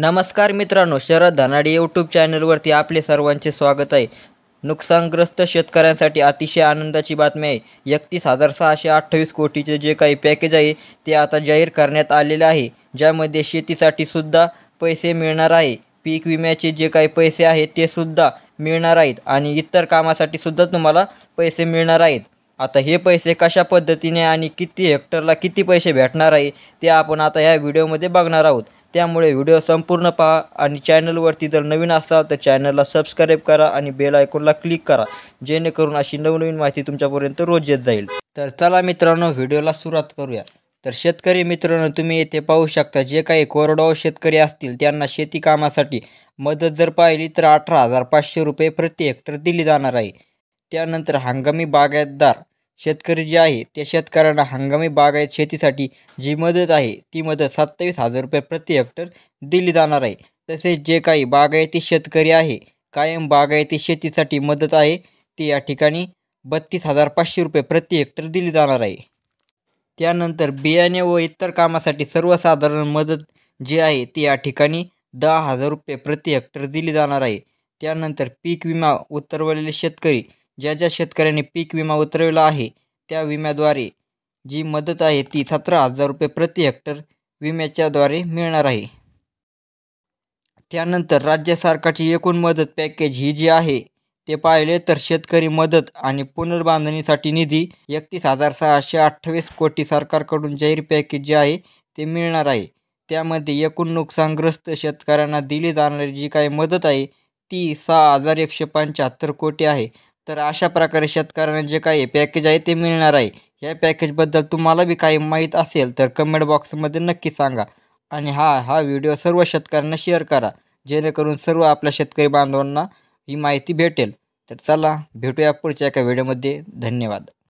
नमस्कार मित्रांनो, शरद धनाडे यूट्यूब चॅनलवरती आपले सर्वांचे स्वागत आहे. नुकसानग्रस्त शेतकऱ्यांसाठी अतिशय आनंदाची बातमी आहे. 31,628 कोटीचे जे काही पॅकेज आहे ते आता जाहीर करण्यात आलेले आहे, ज्यामध्ये शेतीसाठी सुद्धा पैसे मिळणार आहे. पीक विम्याचे जे काही पैसे आहेत ते सुद्धा मिळणार आहेत आणि इतर कामासाठी सुद्धा तुम्हाला पैसे मिळणार आहेत. आता हे पैसे कशा पद्धतीने आणि किती हेक्टरला किती पैसे भेटणार आहे ते आपण आता या व्हिडिओमध्ये बघणार आहोत. त्यामुळे व्हिडिओ संपूर्ण पहा आणि चॅनलवरती जर नवीन असाल तर चॅनलला सबस्क्राईब करा आणि बेल आयकॉनला क्लिक करा, जेणेकरून अशी नवनवीन माहिती तुमच्यापर्यंत रोज येत जाईल. तर चला मित्रांनो, व्हिडिओला सुरुवात करूया. तर शेतकरी मित्रांनो, तुम्ही येथे पाहू शकता, जे काही कोरडवाहू शेतकरी असतील त्यांना शेती कामासाठी मदत जर पाहिली तर 18,500 रुपये प्रति हेक्टर दिली जाणार आहे. त्यानंतर हंगामी बागायतदार शेतकरी जे आहे त्या शेतकऱ्यांना हंगामी बागायत शेतीसाठी जी मदत आहे ती मदत 27,000 रुपये प्रति हेक्टर दिली जाणार आहे. तसेच जे काही बागायती शेतकरी आहे, कायम बागायती शेतीसाठी मदत आहे ती या ठिकाणी 32,500 रुपये प्रति हेक्टर दिली जाणार आहे. त्यानंतर बियाणे व इतर कामासाठी सर्वसाधारण मदत जी आहे ती या ठिकाणी 10,000 रुपये प्रति हेक्टर दिली जाणार आहे. त्यानंतर पीक विमा उतरवलेले शेतकरी, ज्या शेतकऱ्यांनी पीक विमा उतरवला आहे त्या विम्याद्वारे जी मदत आहे ती 17,000 रुपये प्रति हेक्टर विम्याच्याद्वारे मिळणार आहे. त्यानंतर राज्य सरकारची एकूण मदत पॅकेज ही जी आहे ते पाहिले तर शेतकरी मदत आणि पुनर्बांधणीसाठी निधी 31,628 कोटी सरकारकडून जाहीर पॅकेज जे आहे ते मिळणार आहे. त्यामध्ये एकूण नुकसानग्रस्त शेतकऱ्यांना दिली जाणारी जी काही मदत आहे ती 6,175 कोटी आहे. तर अशा प्रकारे शेतकऱ्यांना जे काही पॅकेज आहे ते मिळणार आहे. या पॅकेजबद्दल तुम्हाला बी काही माहीत असेल तर कमेंट बॉक्समध्ये नक्की सांगा आणि हा व्हिडिओ सर्व शेतकऱ्यांना शेअर करा, जेणेकरून सर्व आपल्या शेतकरी बांधवांना ही माहिती भेटेल. तर चला भेटूया पुढच्या एका व्हिडिओमध्ये. धन्यवाद.